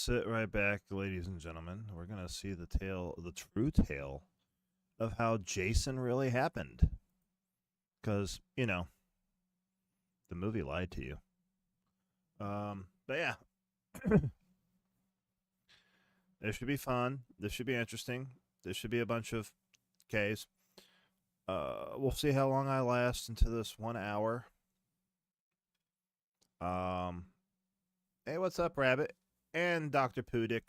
sit right back, ladies and gentlemen. We're going to see the true tale of how Jason really happened. Because, you know, the movie lied to you. But yeah. This should be fun. This should be interesting. This should be a bunch of Ks. We'll see how long I last into this 1 hour. Hey, what's up, Rabbit? And Dr. Pudick.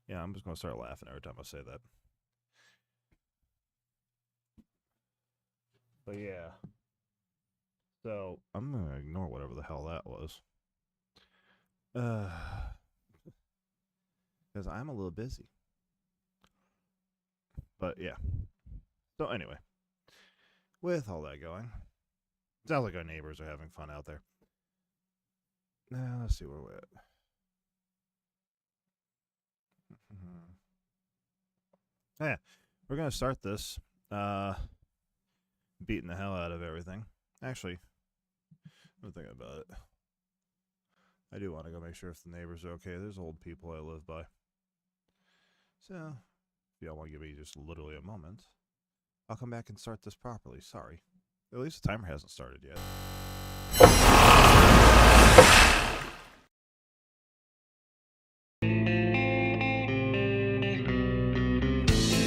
Yeah, I'm just going to start laughing every time I say that. But yeah. So, I'm going to ignore whatever the hell that was. Because I'm a little busy. But yeah. So anyway. With all that going. Sounds like our neighbors are having fun out there. Now, let's see where we're at. Yeah, we're going to start this beating the hell out of everything. Actually, I'm thinking about it. I do want to go make sure if the neighbors are okay. There's old people I live by. So, if y'all want to give me just literally a moment, I'll come back and start this properly. Sorry. At least the timer hasn't started yet.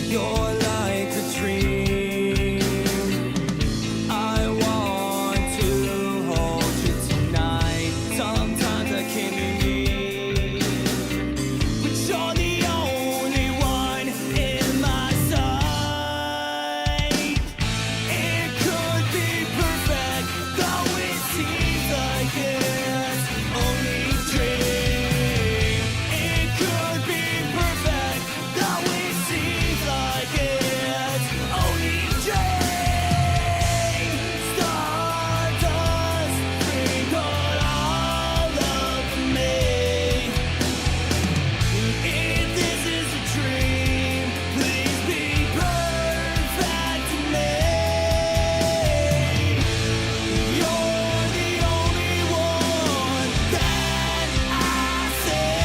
You're like a dream. I want to hold you tonight. Sometimes I can't believe, but you're the only one in my sight. It could be perfect, though it seems like it's only a dream. It could be perfect, though it seems like it's only a dream. Stardust sprinkled all over me. If this is a dream, please be perfect to me. You're the only one that I see.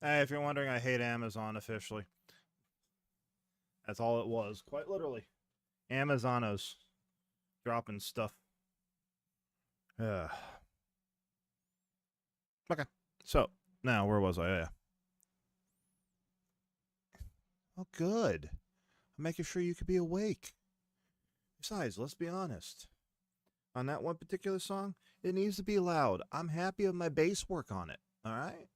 Hey, if you're wondering, I hate Amazon officially. That's all it was, quite literally. Amazonos dropping stuff. Okay, so now where was I? Yeah. Oh, good. I'm making sure you could be awake. Besides, let's be honest. On that one particular song, it needs to be loud. I'm happy with my bass work on it. All right.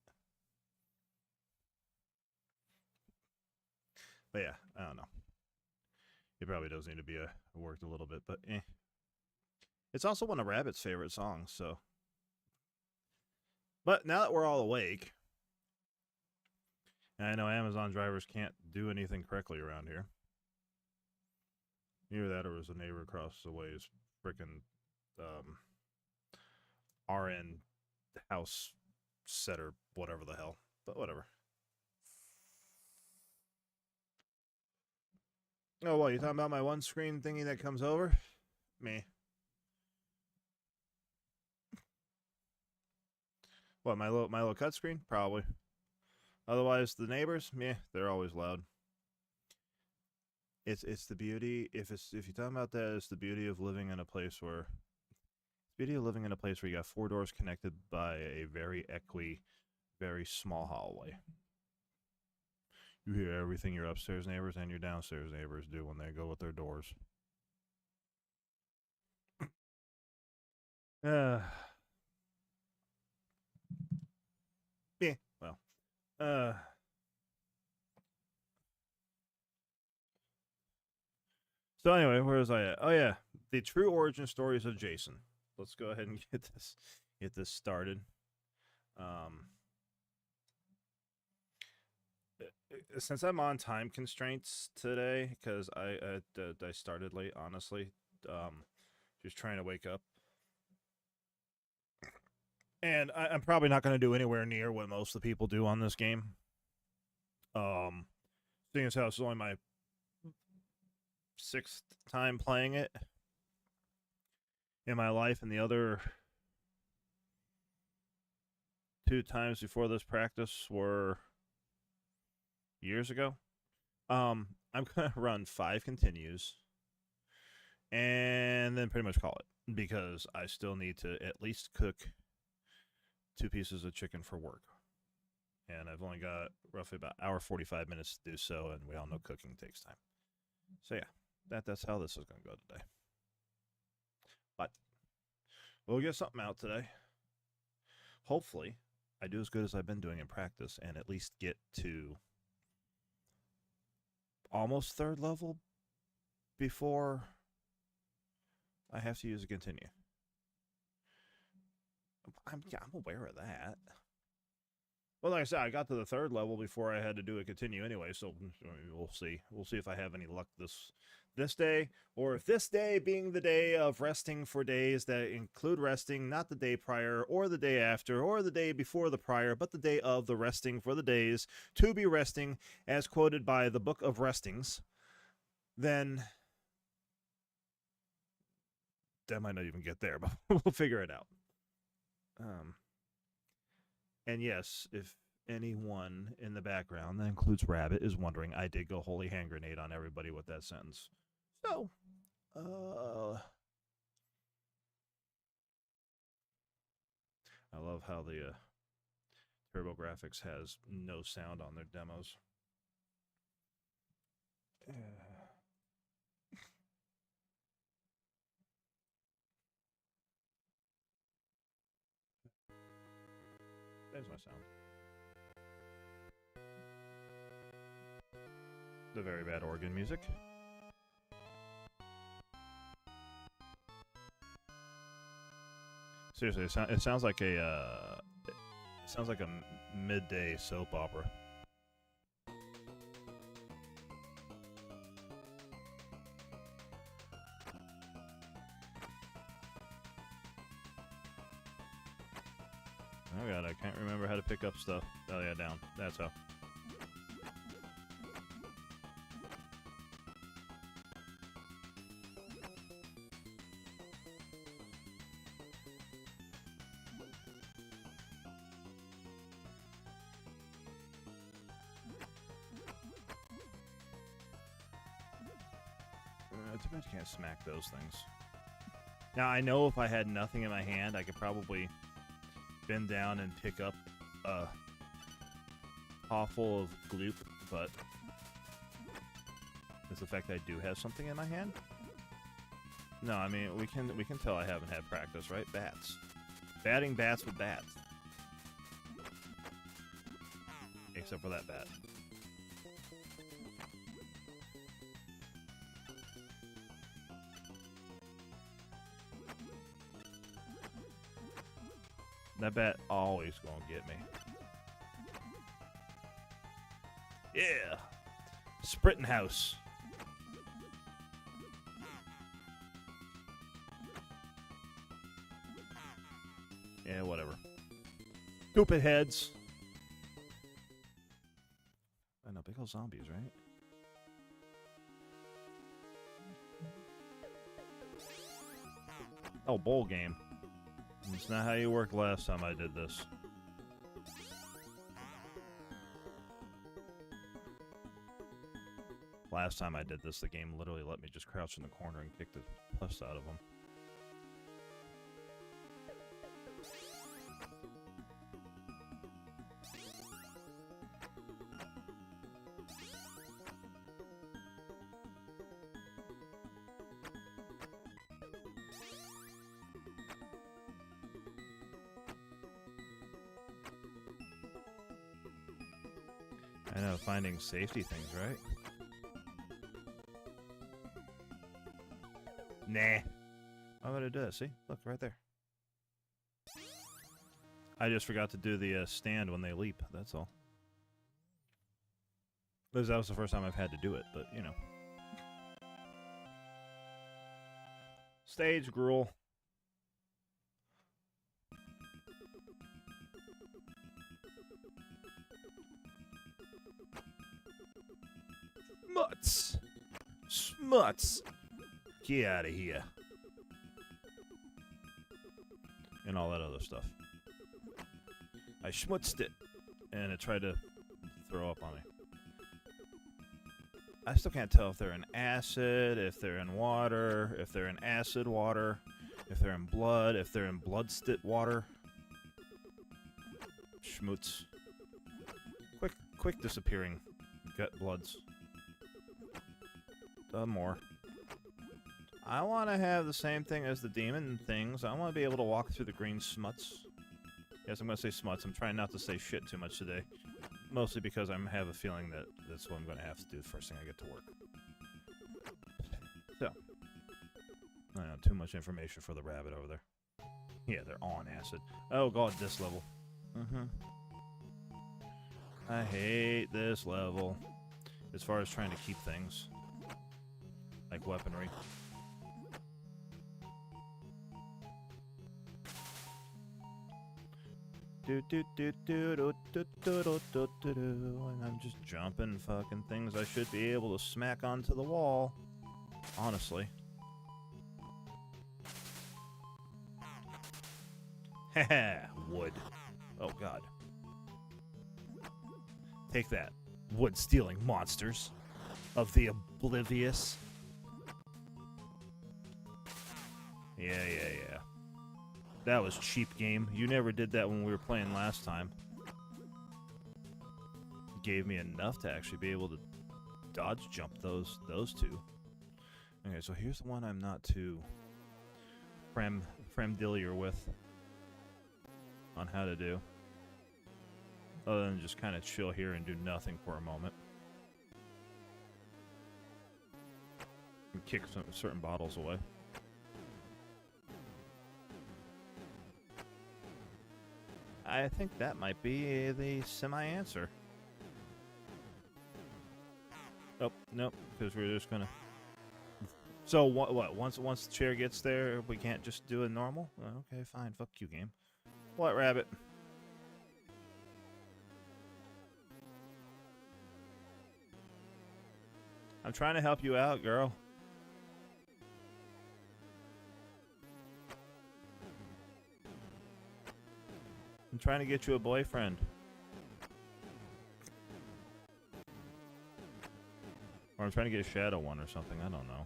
But yeah, I don't know. It probably does need to be worked a little bit, but eh. It's also one of Rabbit's favorite songs, so. But now that we're all awake, and I know Amazon drivers can't do anything correctly around here. Either that or was a neighbor across the way is freaking RN house setter, whatever the hell. But whatever. Oh, what, you talking about my one screen thingy that comes over? Me. What, my little cut screen? Probably. Otherwise, the neighbors, meh, they're always loud. It's the beauty. If you're talking about that, it's the beauty of living in a place where you got 4 doors connected by a very very small hallway. You hear everything your upstairs neighbors and your downstairs neighbors do when they go with their doors. Yeah, well. So anyway, where was I at? Oh yeah, the true origin stories of Jason. Let's go ahead and get this started. Since I'm on time constraints today, because I started late, honestly, just trying to wake up, and I'm probably not going to do anywhere near what most of the people do on this game. Seeing as how it's only my 6th time playing it in my life, and the other 2 times before this practice were years ago. I'm gonna run 5 continues and then pretty much call it, because I still need to at least cook 2 pieces of chicken for work, and I've only got roughly about hour 45 minutes to do so, and we all know cooking takes time. So yeah, that's how this is gonna go today. But we'll get something out today. Hopefully, I do as good as I've been doing in practice and at least get to almost 3rd level before I have to use a continue. I'm aware of that. Well, like I said, I got to the 3rd level before I had to do a continue anyway, so we'll see. We'll see if I have any luck this day, or if this day being the day of resting for days that include resting, not the day prior, or the day after, or the day before the prior, but the day of the resting for the days to be resting, as quoted by the Book of Restings, then that might not even get there, but we'll figure it out. And yes, if anyone in the background, that includes Rabbit, is wondering, I did go holy hand grenade on everybody with that sentence. So, I love how the TurboGrafx has no sound on their demos. There's my sound. The very bad organ music. Seriously, it sounds like a midday soap opera. Oh god, I can't remember how to pick up stuff. Oh yeah, down. That's how. Too bad you can't smack those things. Now, I know if I had nothing in my hand, I could probably bend down and pick up a paw full of gloop, but it's the fact that I do have something in my hand. No, I mean, we can tell I haven't had practice, right? Bats. Batting bats with bats. Except for that bat. That bat always gonna get me. Yeah! Splatterhouse. Yeah, whatever. Stupid heads. I know, big old zombies, right? Oh, bowl game. It's not how you worked last time I did this. Last time I did this, the game literally let me just crouch in the corner and kick the plus out of them. I know, finding safety things, right? Nah. Why would I do that? See? Look, right there. I just forgot to do the stand when they leap, that's all. Because that was the first time I've had to do it, but, you know. Stage gruel. Mutts. Smuts! Get out of here. And all that other stuff. I schmutzed it, and it tried to throw up on me. I still can't tell if they're in acid, if they're in water, if they're in acid water, if they're in blood, if they're in blood-stit water. Schmutz. Quick disappearing gut bloods. More. I want to have the same thing as the demon things. I want to be able to walk through the green smuts. Yes, I'm going to say smuts. I'm trying not to say shit too much today. Mostly because I have a feeling that that's what I'm going to have to do the first thing I get to work. So. I don't know, too much information for the rabbit over there. Yeah, they're on acid. Oh god, this level. I hate this level. As far as trying to keep things. Like weaponry. And I'm just jumping fucking things I should be able to smack onto the wall. Honestly. Haha, wood. Oh god. Take that, wood-stealing monsters of the oblivious. Yeah. That was cheap game. You never did that when we were playing last time. Gave me enough to actually be able to dodge jump those two. Okay, so here's the one I'm not too fremdillier with on how to do. Other than just kind of chill here and do nothing for a moment. And kick some certain bottles away. I think that might be the semi-answer. Oh, nope, because we're just gonna... So, what? Once the chair gets there, we can't just do it normal? Okay, fine, fuck you, game. What, rabbit? I'm trying to help you out, girl. I'm trying to get you a boyfriend. Or I'm trying to get a shadow one or something, I don't know.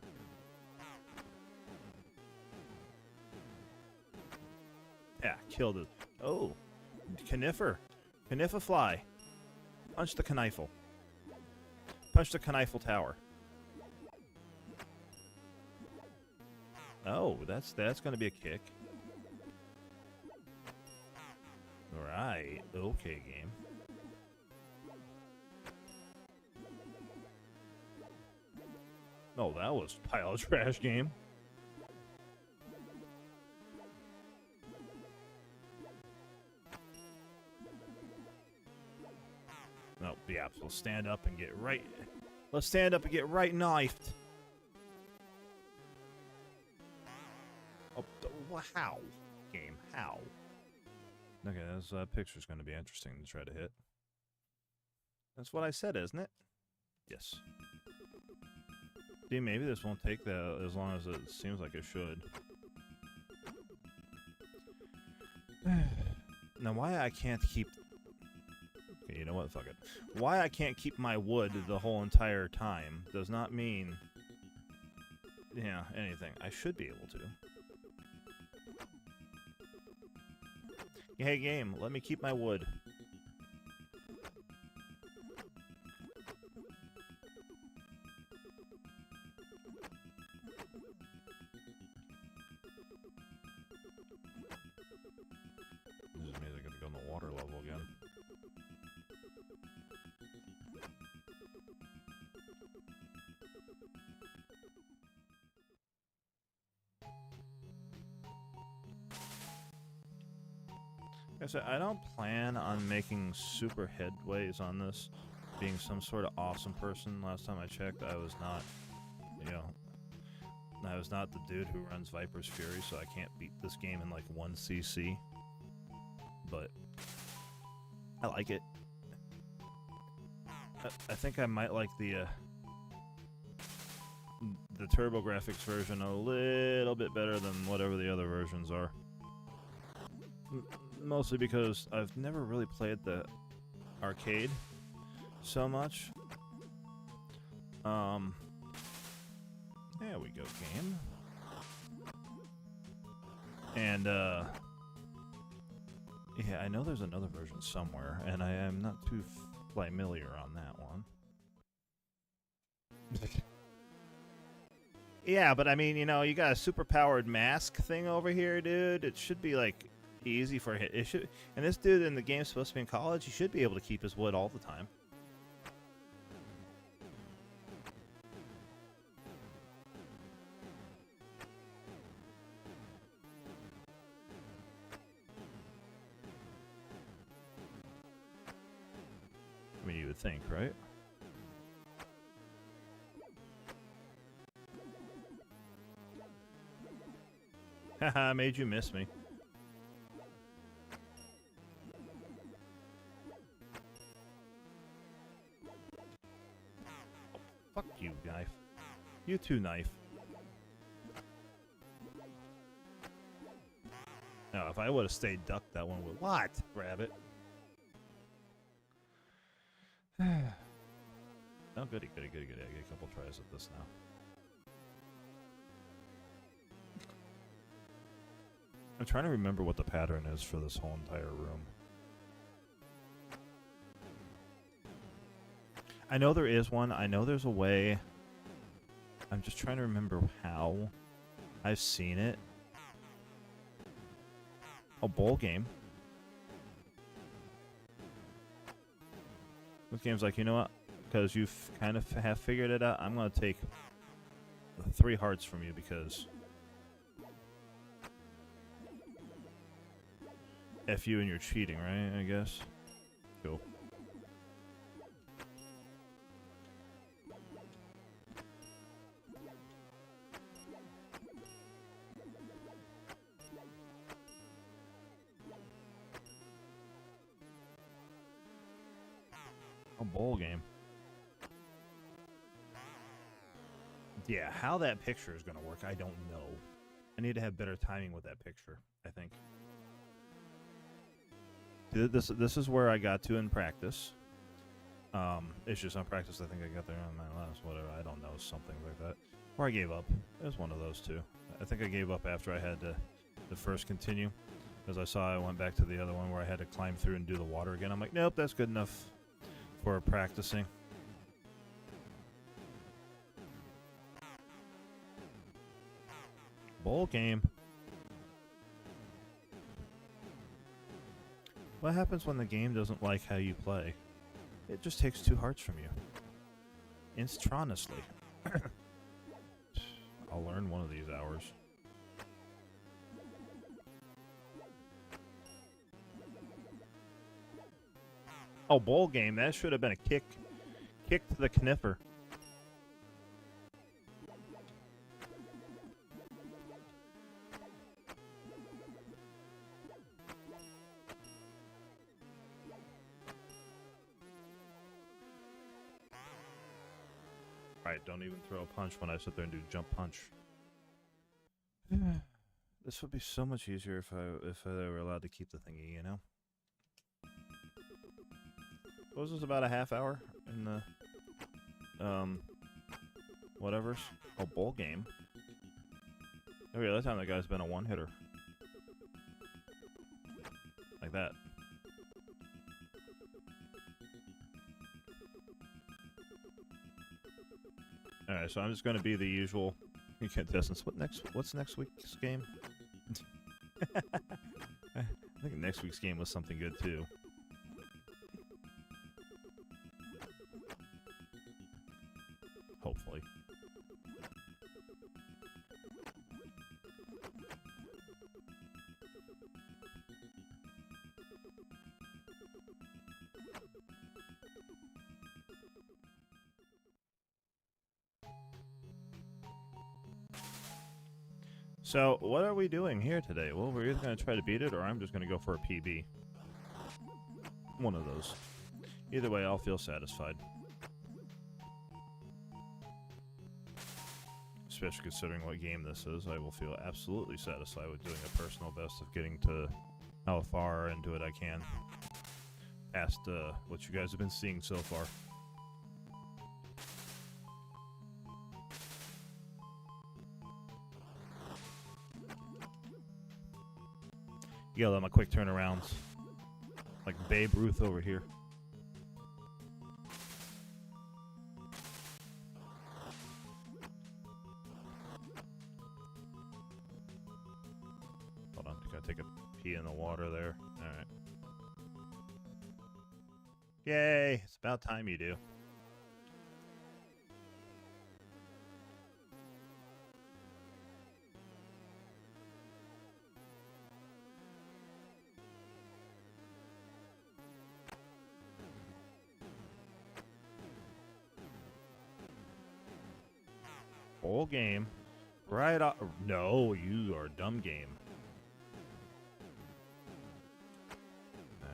Yeah, killed it. Oh, conifer. Conifer fly. Punch the Kniffle. Punch the Kniffle tower. Oh, that's gonna be a kick. Right. Okay, game. Oh, that was pile of trash, game. No, yeah, so stand up and get right. Let's stand up and get right knifed. Oh, how? Game, how? Okay, this picture's going to be interesting to try to hit. That's what I said, isn't it? Yes. See, maybe this won't take that as long as it seems like it should. Now, why I can't keep... Okay, you know what? Fuck it. Why I can't keep my wood the whole entire time does not mean... Yeah, anything. I should be able to. Hey, game, let me keep my wood. This just means I gotta go on the water level again. I don't plan on making super headways on this, being some sort of awesome person. Last time I checked, I was not, you know, I was not the dude who runs Viper's Fury, so I can't beat this game in like 1 CC. But I like it. I think I might like the the TurboGrafx version a little bit better than whatever the other versions are. Mostly because I've never really played the arcade so much. There we go, game. And, yeah, I know there's another version somewhere, and I am not too familiar on that one. Yeah, but I mean, you know, you got a super-powered mask thing over here, dude. It should be, like, easy for him. It should, and this dude in the game's supposed to be in college. He should be able to keep his wood all the time. I mean, you would think, right? Haha, made you miss me. Fuck you, knife. You too, knife. No, if I would have stayed ducked, that one would. What? Rabbit. Oh, goody, goody, goody, goody. I get a couple tries at this now. I'm trying to remember what the pattern is for this whole entire room. I know there is one. I know there's a way. I'm just trying to remember how. I've seen it. A bowl game. This game's like, you know what? Because you kind of have figured it out, I'm going to take 3 hearts from you because F you and you're cheating, right? I guess. Cool. A bowl game. Yeah, how that picture is going to work, I don't know. I need to have better timing with that picture, I think. This is where I got to in practice. It's just on practice, I think I got there on my last, whatever, I don't know, something like that. Or I gave up. It was one of those two. I think I gave up after I had to first continue. Because I saw I went back to the other one where I had to climb through and do the water again. I'm like, nope, that's good enough for practicing. Bowl game. What happens when the game doesn't like how you play? It just takes 2 hearts from you. Instantaneously. I'll learn one of these hours. Oh, bowl game. That should have been a kick. Kick to the kniffer. Alright, don't even throw a punch when I sit there and do jump punch. This would be so much easier if I were allowed to keep the thingy, you know? What was this, about a half hour in the whatever's? Oh, bowl game. Every other time that guy's been a one-hitter. Like that. Alright, so I'm just gonna be the usual contestants. What's next week's game? I think next week's game was something good too. Hopefully. So, what are we doing here today? Well, we're either going to try to beat it, or I'm just going to go for a PB. One of those. Either way, I'll feel satisfied. especially considering what game this is, I will feel absolutely satisfied with doing a personal best of getting to how far into it I can. Past what you guys have been seeing so far. You gotta love my quick turnarounds. Like Babe Ruth over here. Hold on, gotta take a pee in the water there. Alright. Yay! It's about time you do. Whole game. Right off. No, you are a dumb game.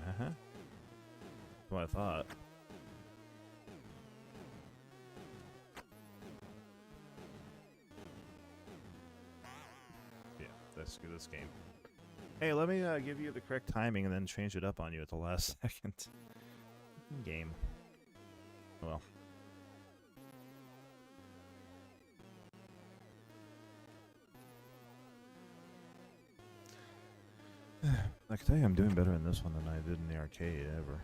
Uh-huh. That's what I thought. Yeah, that's good. This game. Hey, let me give you the correct timing and then change it up on you at the last second. Game. Well. I can tell you I'm doing better in this one than I did in the arcade ever.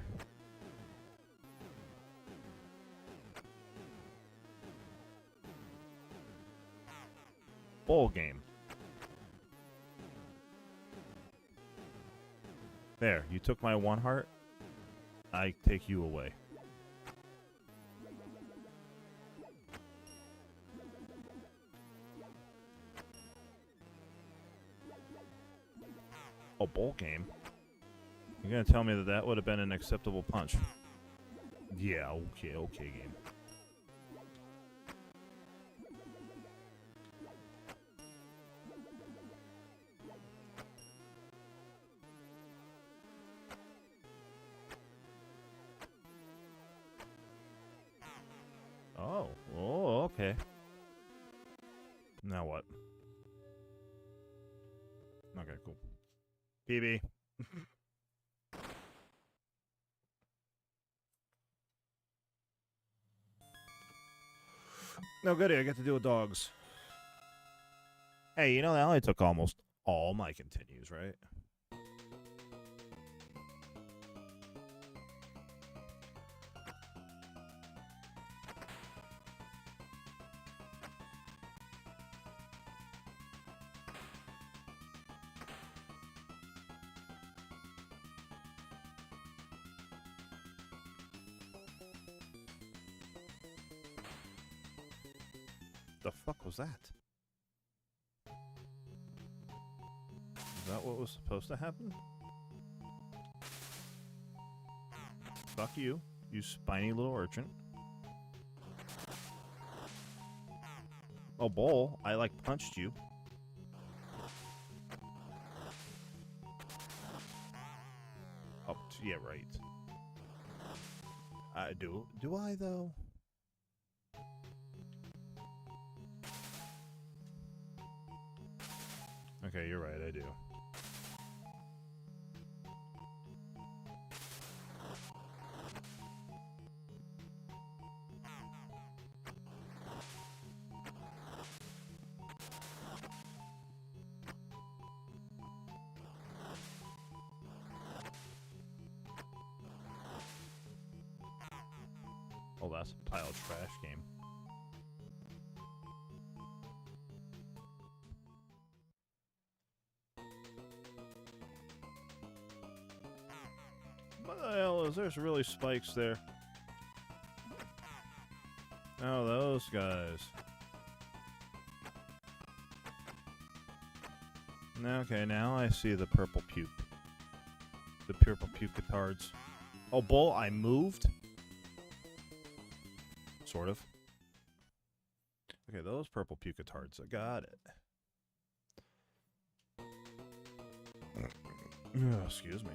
Bowl game. There, you took my one heart. I take you away. Oh, bowl game? You're gonna tell me that that would have been an acceptable punch? Yeah, okay, game. Oh, okay. Now what? Okay, cool. PB. No goody, I get to deal with dogs. Hey, you know that only took almost all my continues, right? The fuck was that? Is that what was supposed to happen? Fuck you, you spiny little urchin. Oh, bowl, I like punched you. Oh, yeah, right. I do. Do I, though? Okay, you're right, I do. Oh, that's a pile of trash game. What the hell is there's really spikes there? Oh, those guys. Okay, now I see the purple puke. The purple puke-tards. Oh, bull, I moved? Sort of. Okay, those purple puke-tards. I got it. Excuse me.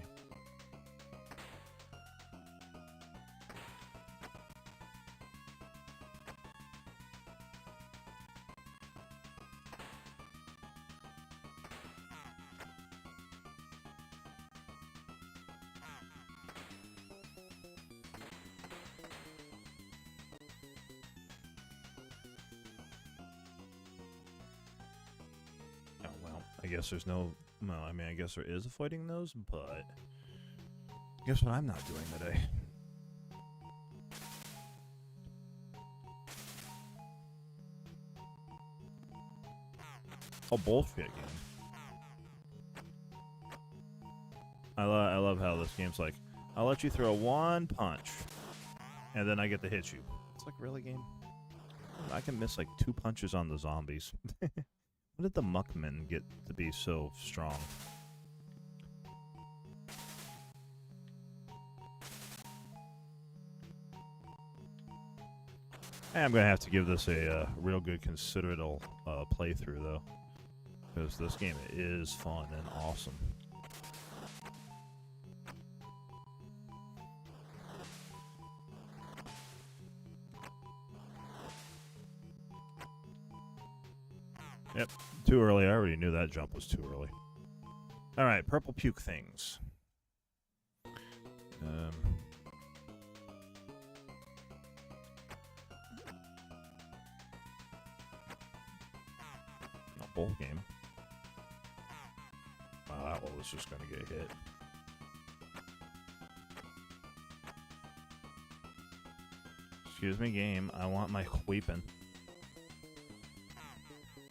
I guess there's no... Well, I mean, I guess there is avoiding those, but... Guess what I'm not doing today? Oh, bullshit game. I love how this game's like, I'll let you throw one punch, and then I get to hit you. It's like, really, game? I can miss like 2 punches on the zombies. When did the muckmen get to be so strong? Hey, I'm going to have to give this a real good considerate playthrough, though. Because this game is fun and awesome. Yep, too early. I already knew that jump was too early. Alright, purple puke things. A bowl game. Wow, that one was just going to get hit. Excuse me, game. I want my weapon.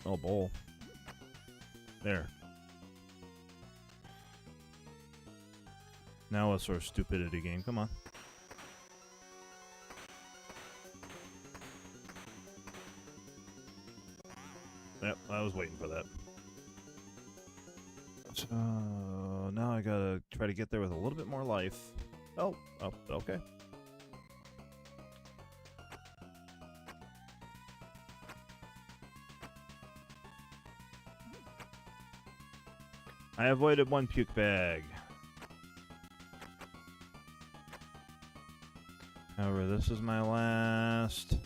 Oh, bowl. There. Now a sort of stupidity game. Come on. Yep, I was waiting for that. So now I gotta try to get there with a little bit more life. Oh, okay. I avoided one puke bag. However, this is my last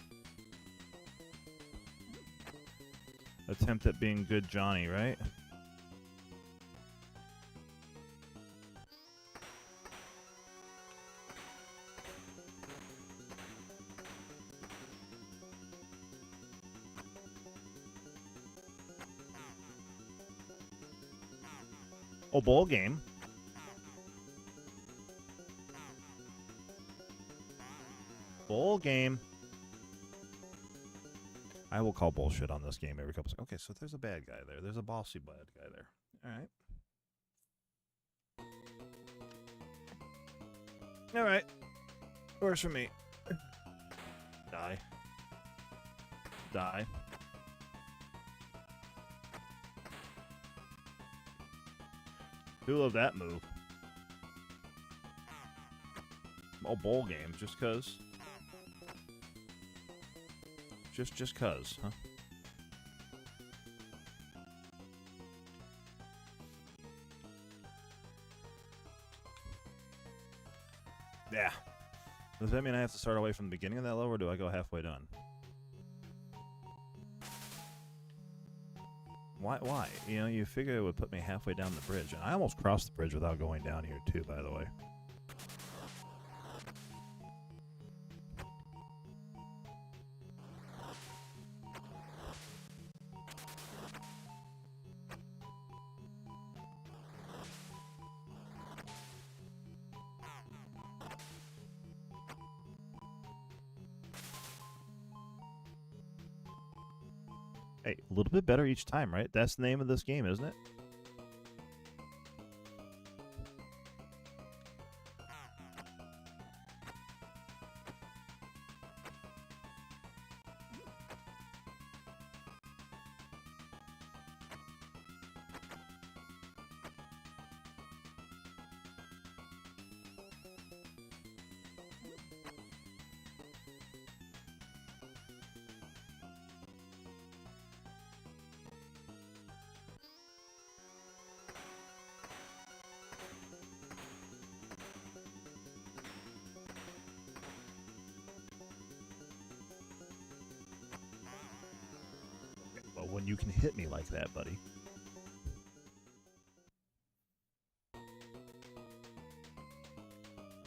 attempt at being good Johnny, right? Oh, bowl game. Bowl game. I will call bullshit on this game every couple seconds. Okay, so there's a bad guy there. There's a bossy bad guy there. Alright. Alright. Works for me. Die. Die. Do love that move. Oh, bowl game, just cuz. Just cuz, huh? Yeah. Does that mean I have to start away from the beginning of that level, or do I go halfway done? Why? You know, you figure it would put me halfway down the bridge. And I almost crossed the bridge without going down here, too, by the way. Hey, a little bit better each time, right? That's the name of this game, isn't it? Well, when you can hit me like that, buddy.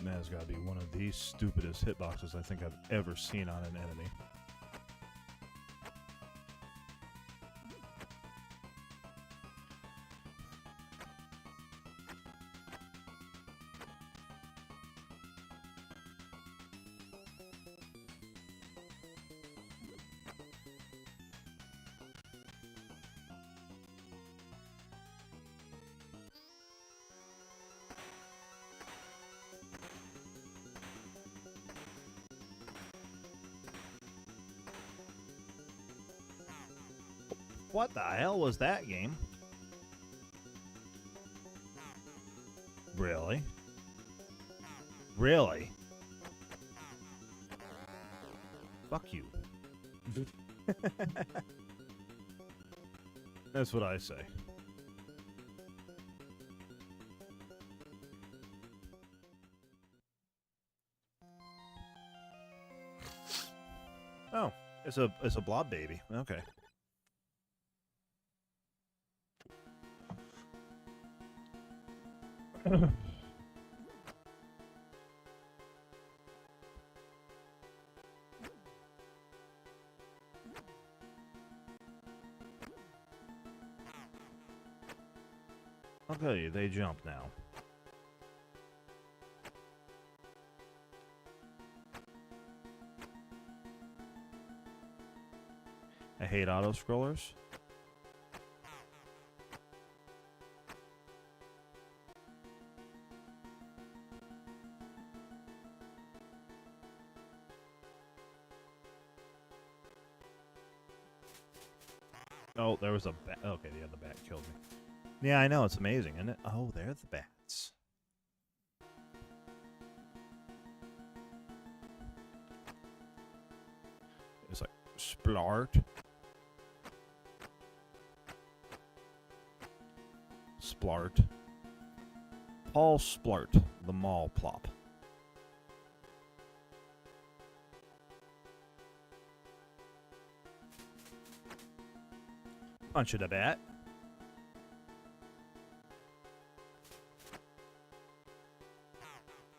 Man, that's gotta be one of the stupidest hitboxes I think I've ever seen on an enemy. What the hell was that game? Really? Really? Fuck you. That's what I say. Oh, it's a blob baby. Okay. Okay, they jump now. I hate auto-scrollers. Oh, there was a bat. Okay, the other bat killed me. Yeah, I know. It's amazing, isn't it? Oh, they're the bats. It's like splart. Splart. Paul Splart, the mall plop. Punch it a bat.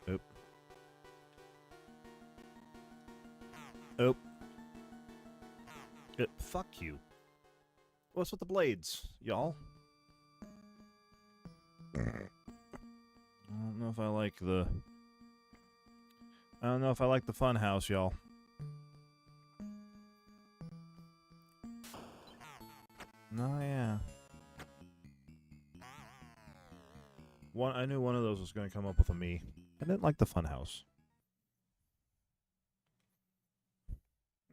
Oop. Oop. Fuck you. What's with the blades, y'all? I don't know if I like the... I don't know if I like the fun house, y'all. No, yeah. I knew one of those was going to come up with a me. I didn't like the fun house.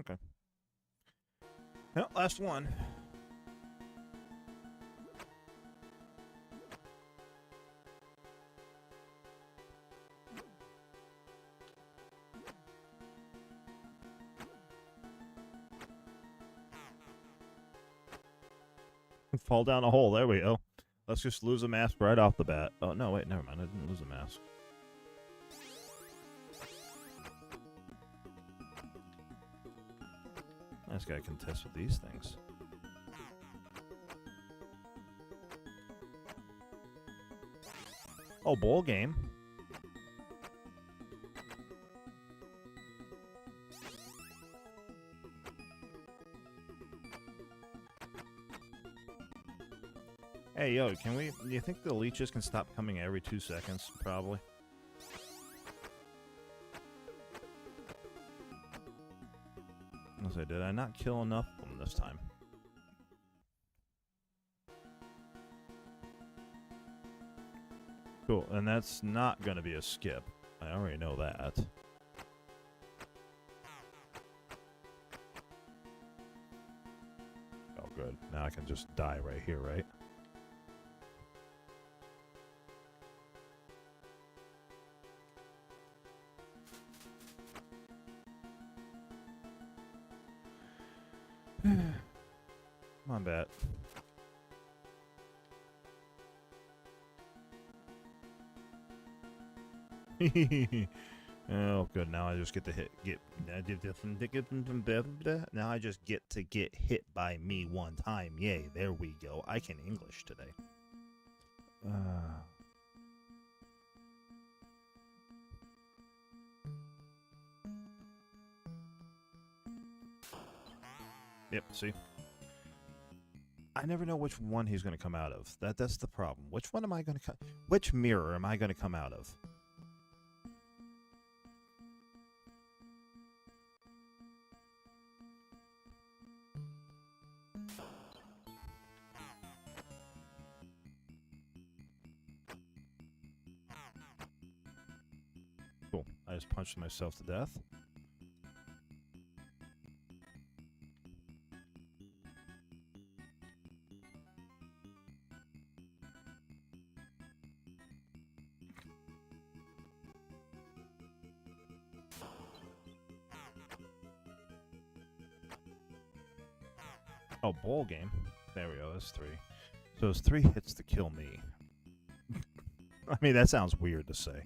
Okay. Well, last one. Fall down a hole. There we go. Let's just lose a mask right off the bat. Oh, no, wait, never mind. I didn't lose a mask. I just gotta contest with these things. Oh, bowl game. Hey, yo, can we... Do you think the leeches can stop coming every 2 seconds? Probably. Did I not kill enough of them this time? Cool, and that's not going to be a skip. I already know that. Oh, good. Now I can just die right here, right? Come on, bat. Oh, good. Now I just get to now I just get to get hit by me one time. Yay, there we go. I can English today. Yep, see? I never know which one he's going to come out of. That's the problem. Which one am I going to which mirror am I going to come out of? Cool. I just punched myself to death. Oh, bowl game. There we go. That's 3. So it's 3 hits to kill me. I mean, that sounds weird to say.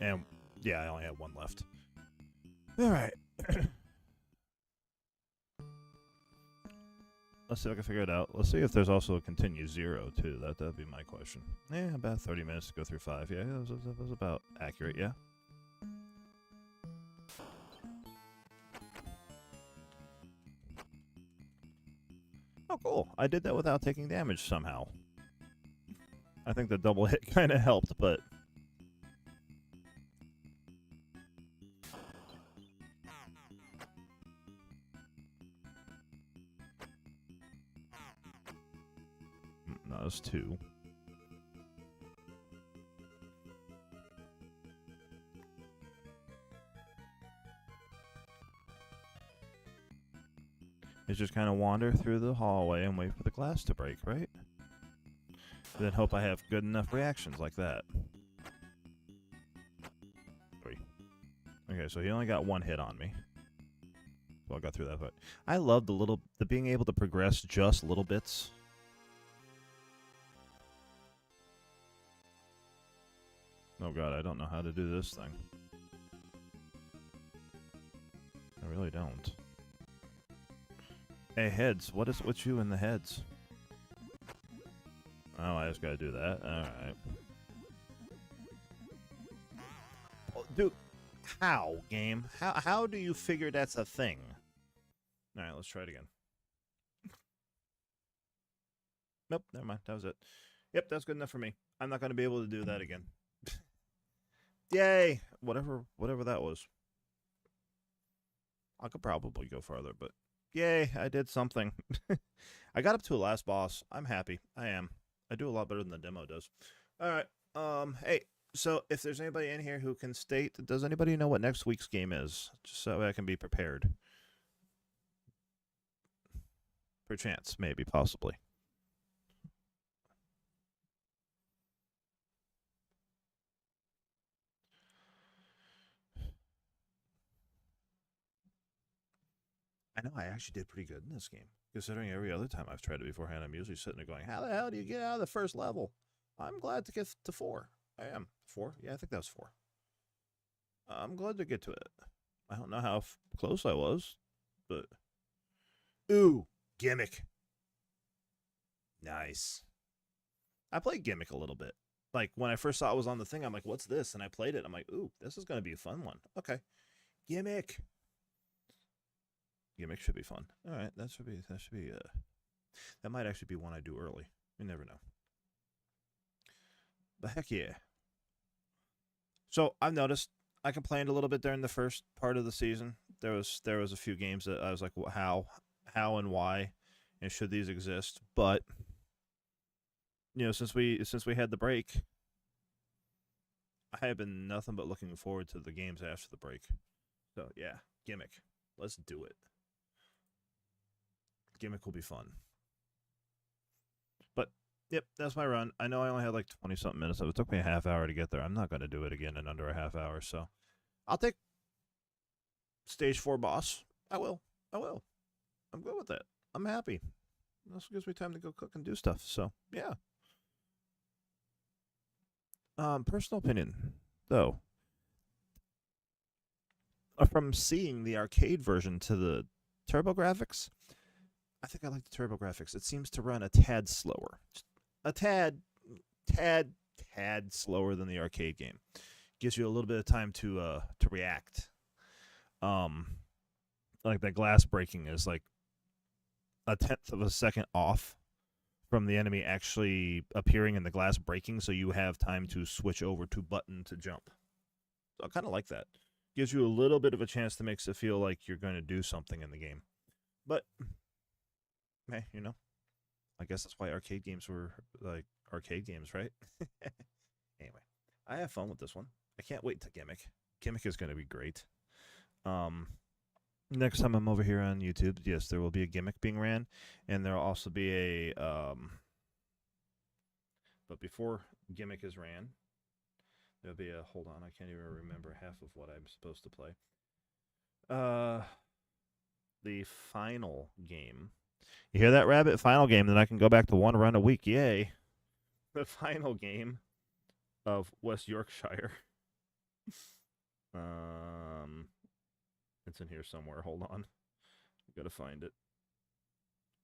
And yeah, I only have 1 left. All right. Let's see if I can figure it out. Let's see if there's also a continue 0 too. That'd be my question. Yeah, about 30 minutes to go through 5. Yeah, that was about accurate. Yeah. Oh, cool. I did that without taking damage somehow. I think the double hit kind of helped, but... No, it was 2. Is just kind of wander through the hallway and wait for the glass to break, right? And then hope I have good enough reactions like that. 3. Okay, so he only got 1 hit on me. So I got through that fight. I love the being able to progress just little bits. Oh god, I don't know how to do this thing. I really don't. Hey, heads. What's you in the heads? Oh, I just gotta do that. Alright. Oh, dude, how, game? How do you figure that's a thing? Alright, let's try it again. Nope, never mind. That was it. Yep, that's good enough for me. I'm not gonna be able to do that again. Yay! Whatever that was. I could probably go farther, but... Yay, I did something. I got up to a last boss. I'm happy. I am. I do a lot better than the demo does. Alright, hey, so if there's anybody in here who can state, does anybody know what next week's game is? Just so I can be prepared. Perchance, maybe, possibly. I know I actually did pretty good in this game, considering every other time I've tried it beforehand, I'm usually sitting there going, how the hell do you get out of the first level? I'm glad to get to 4. I am. 4? Yeah, I think that was 4. I'm glad to get to it. I don't know how close I was, but... Ooh, Gimmick. Nice. I played Gimmick a little bit. Like, when I first saw it was on the thing, I'm like, what's this? And I played it. I'm like, ooh, this is going to be a fun one. Okay. Gimmick. Gimmick should be fun. All right, that might actually be one I do early. You never know. But heck yeah. So I've noticed I complained a little bit during the first part of the season. There was a few games that I was like, well, how and why, and should these exist? But you know, since we had the break, I have been nothing but looking forward to the games after the break. So yeah, Gimmick. Let's do it. Gimmick will be fun. But yep, that's my run. I know I only had like 20-something minutes, so it took me a half hour to get there. I'm not going to do it again in under a half hour, so I'll take stage 4 boss. I will. I'm good with that. I'm happy. It also gives me time to go cook and do stuff, so yeah. Personal opinion, though. From seeing the arcade version to the turbo graphics, I think I like the turbo graphics. It seems to run a tad slower. A tad slower than the arcade game. Gives you a little bit of time to react. Like that glass breaking is like a 1/10 of a second off from the enemy actually appearing and the glass breaking, so you have time to switch over to button to jump. So I kind of like that. Gives you a little bit of a chance to make it feel like you're going to do something in the game. But, hey, you know, I guess that's why arcade games were like arcade games, right? Anyway, I have fun with this one. I can't wait to Gimmick. Gimmick is going to be great. Next time I'm over here on YouTube, yes, there will be a Gimmick being ran, and there will also be a, but before Gimmick is ran, there'll be a, hold on, I can't even remember half of what I'm supposed to play. The final game. You hear that, Rabbit? Final game. Then I can go back to 1 run a week. Yay! The final game of West Yorkshire. It's in here somewhere. Hold on. I gotta find it.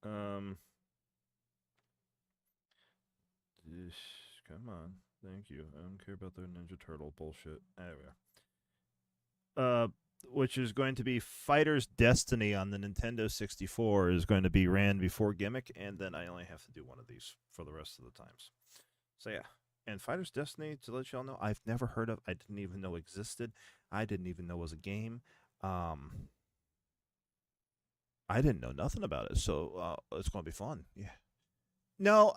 Come on. Thank you. I don't care about their Ninja Turtle bullshit. There we are. Which is going to be Fighter's Destiny on the Nintendo 64 is going to be ran before Gimmick, and then I only have to do one of these for the rest of the times. So yeah. And Fighter's Destiny, to let y'all know, I've never heard of. I didn't even know existed. I didn't even know was a game. I didn't know nothing about it, so it's going to be fun. Yeah. No,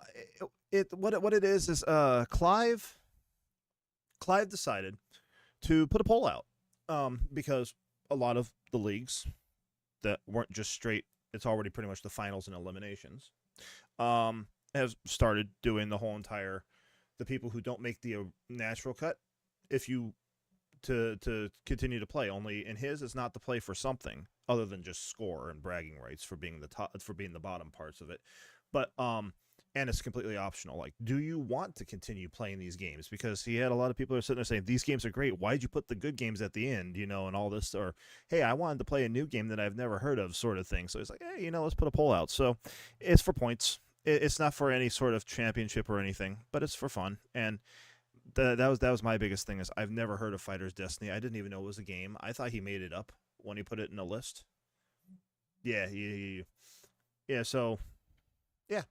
what it is Clive decided to put a poll out because a lot of the leagues that weren't just straight, it's already pretty much the finals and eliminations, has started doing the whole entire, the people who don't make the natural cut, if you to continue to play. Only in his, it's not to play for something other than just score and bragging rights for being the top, for being the bottom parts of it. But and it's completely optional. Like, do you want to continue playing these games? Because he had a lot of people who are sitting there saying, these games are great. Why'd you put the good games at the end, you know, and all this? Or, hey, I wanted to play a new game that I've never heard of, sort of thing. So he's like, hey, you know, let's put a poll out. So it's for points. It's not for any sort of championship or anything, but it's for fun. And that was my biggest thing, is I've never heard of Fighter's Destiny. I didn't even know it was a game. I thought he made it up when he put it in a list. Yeah, yeah. So, yeah.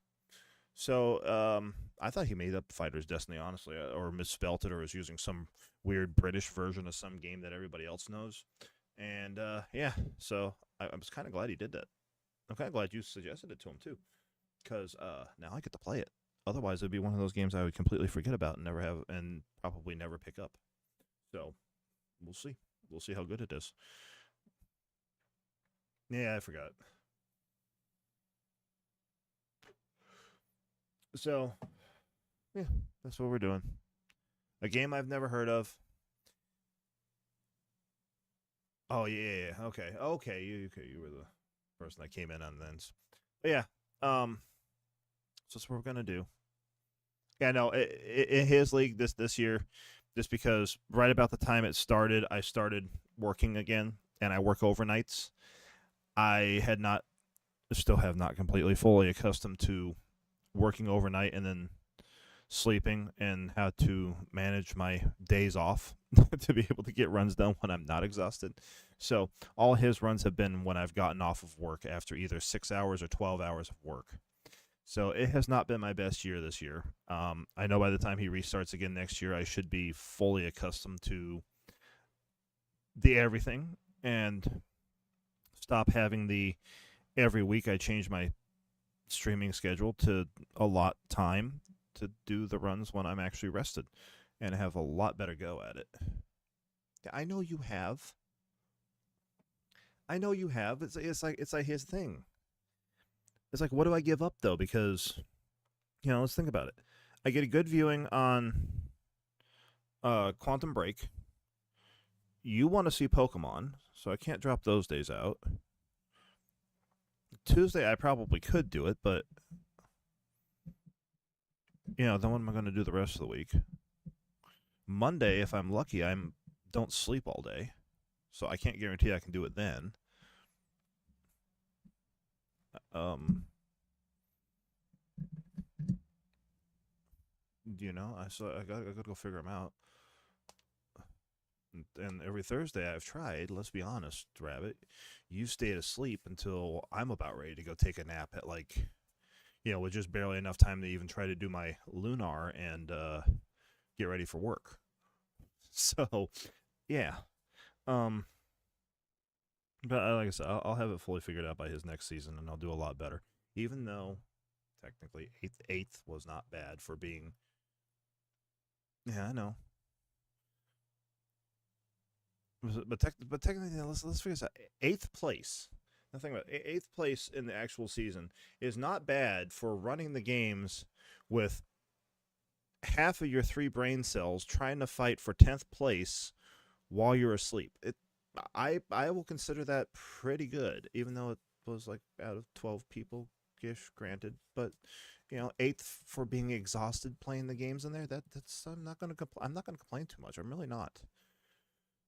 So, I thought he made up Fighter's Destiny, honestly, or misspelt it, or was using some weird British version of some game that everybody else knows. And, yeah, so I was kind of glad he did that. I'm kind of glad you suggested it to him, too, because now I get to play it. Otherwise, it'd be one of those games I would completely forget about and never have, and probably never pick up. So, we'll see. We'll see how good it is. Yeah, I forgot. So, yeah, that's what we're doing. A game I've never heard of. Oh yeah. Okay. You were the person that came in on then. But yeah. So that's what we're gonna do. Yeah, no. In his league this year, just because right about the time it started, I started working again, and I work overnights. I had not, still have not completely fully accustomed to working overnight and then sleeping, and how to manage my days off to be able to get runs done when I'm not exhausted. So all his runs have been when I've gotten off of work after either 6 hours or 12 hours of work. So it has not been my best year this year. I know by the time he restarts again next year, I should be fully accustomed to the everything and stop having the every week I change my streaming schedule to allot time to do the runs when I'm actually rested and have a lot better go at it. I know you have. It's like his thing. It's like, what do I give up though? Because, you know, let's think about it. I get a good viewing on Quantum Break. You want to see Pokemon, so I can't drop those days out. Tuesday I probably could do it, but you know, then what am I going to do the rest of the week? Monday, if I'm lucky, I don't sleep all day, so I can't guarantee I can do it then. You know, I gotta go figure them out. And every Thursday I've tried. Let's be honest, Rabbit, you stayed asleep until I'm about ready to go take a nap at, like, you know, with just barely enough time to even try to do my Lunar and get ready for work. So, yeah. But like I said, I'll have it fully figured out by his next season, and I'll do a lot better. Even though, technically, eighth was not bad for being. Yeah, I know. But technically, let's figure this out. Eighth place. Nothing about eighth place in the actual season is not bad for running the games with half of your 3 brain cells trying to fight for 10th place while you're asleep. I will consider that pretty good, even though it was like out of 12 people ish, granted. But eighth for being exhausted playing the games in there. That's I'm not gonna complain too much. I'm really not.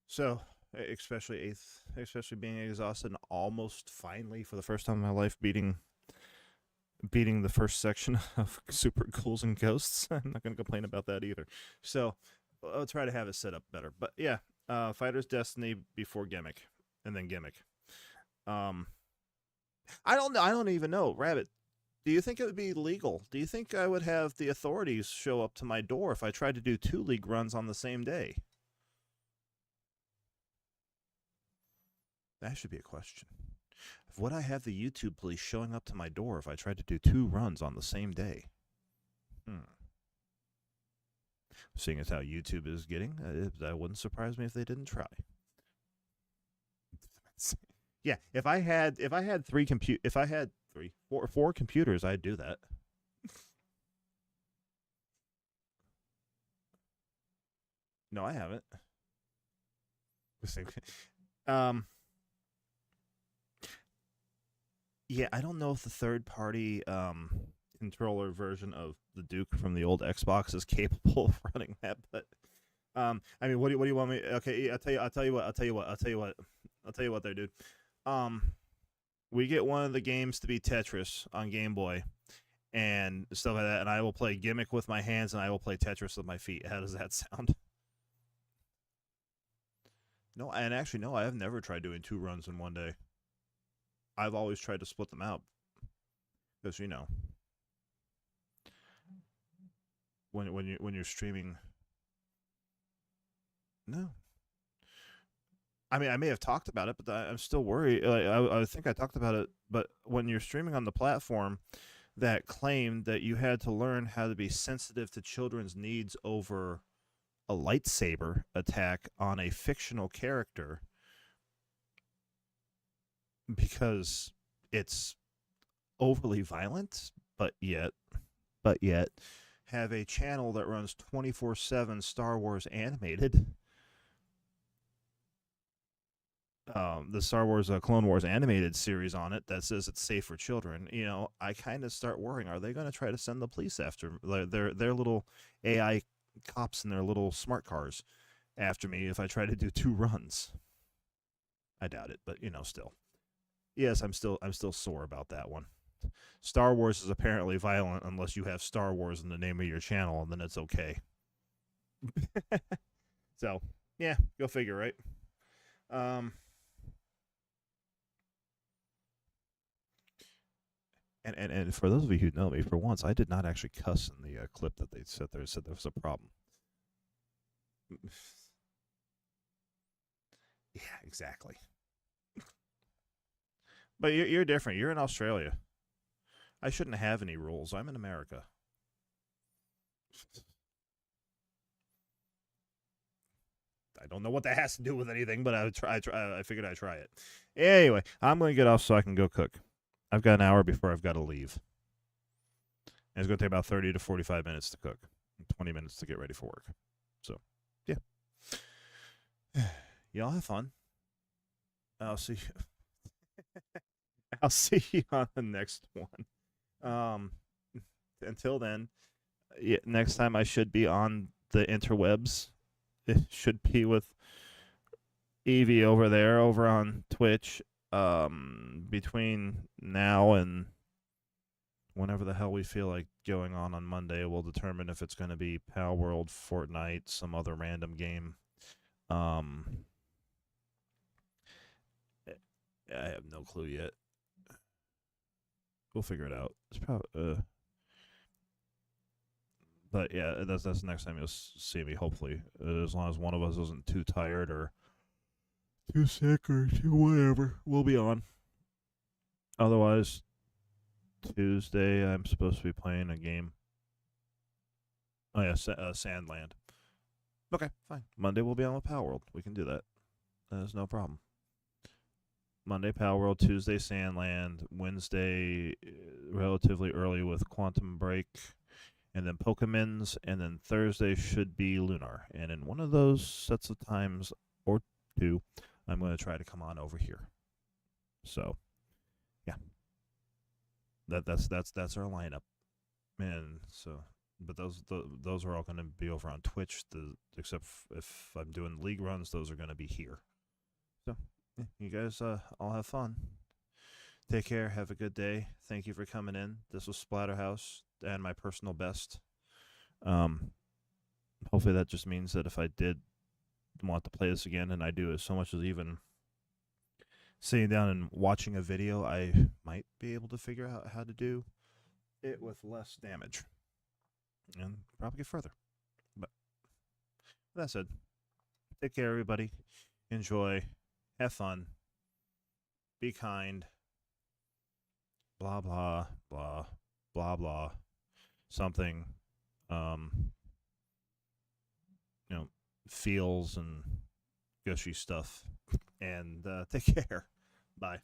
So especially eighth, especially being exhausted and almost finally for the first time in my life beating the first section of Super Ghouls and Ghosts. I'm not gonna complain about that either. So I'll try to have it set up better. But yeah, Fighter's Destiny before Gimmick, and then Gimmick. I don't know. I don't even know. Rabbit, do you think it would be legal? Do you think I would have the authorities show up to my door if I tried to do 2 league runs on the same day? That should be a question. Would I have the YouTube police showing up to my door if I tried to do 2 runs on the same day? Seeing as how YouTube is getting, that wouldn't surprise me if they didn't try. Yeah, if I had 4 computers, I'd do that. No, I haven't. Yeah, I don't know if the third-party controller version of the Duke from the old Xbox is capable of running that, but I mean, what do you want me? Okay, I'll tell you what, there, dude. We get one of the games to be Tetris on Game Boy and stuff like that, and I will play Gimmick with my hands and I will play Tetris with my feet. How does that sound? No, and actually, no, I have never tried doing 2 runs in one day. I've always tried to split them out because when you're streaming. No. I mean, I may have talked about it, but I'm still worried. I think I talked about it, but when you're streaming on the platform that claimed that you had to learn how to be sensitive to children's needs over a lightsaber attack on a fictional character because it's overly violent, but yet have a channel that runs 24/7 Star Wars animated. The Star Wars Clone Wars animated series on it that says it's safe for children. I kind of start worrying: are they going to try to send the police after their little AI cops in their little smart cars after me if I try to do 2 runs? I doubt it, but still. Yes, I'm still sore about that one. Star Wars is apparently violent unless you have Star Wars in the name of your channel, and then it's okay. So, yeah, go figure, right? And for those of you who know me, for once, I did not actually cuss in the clip that they said there was a problem. Yeah, exactly. But you're different. You're in Australia. I shouldn't have any rules. I'm in America. I don't know what that has to do with anything, but I figured I'd try it. Anyway, I'm going to get off so I can go cook. I've got an hour before I've got to leave. And it's going to take about 30 to 45 minutes to cook, 20 minutes to get ready for work. So, yeah. Y'all have fun. I'll see you on the next one. Until then, yeah, next time I should be on the interwebs. It should be with Evie over there, over on Twitch. Between now and whenever the hell we feel like going on Monday, we'll determine if it's going to be Pal World, Fortnite, some other random game. I have no clue yet. We'll figure it out. It's probably but yeah, that's the next time you'll see me. Hopefully, as long as one of us isn't too tired or too sick or too whatever, we'll be on. Otherwise, Tuesday I'm supposed to be playing a game. Oh yeah, Sandland. Okay, fine. Monday we'll be on with Power World. We can do that. There's no problem. Monday Power World, Tuesday Sandland, Wednesday relatively early with Quantum Break, and then Pokemons, and then Thursday should be Lunar. And in one of those sets of times or 2, I'm going to try to come on over here. So, yeah, that's our lineup, and so, but those are all going to be over on Twitch. Except if I'm doing league runs, those are going to be here. So, yeah, you guys all have fun. Take care. Have a good day. Thank you for coming in. This was Splatterhouse and my personal best. Hopefully that just means that if I did want to play this again, and I do so much as even sitting down and watching a video, I might be able to figure out how to do it with less damage and probably get further. But with that said, take care, everybody. Enjoy. Have fun. Be kind. Blah, blah, blah, blah, blah. Something, feels and gushy stuff. And take care. Bye.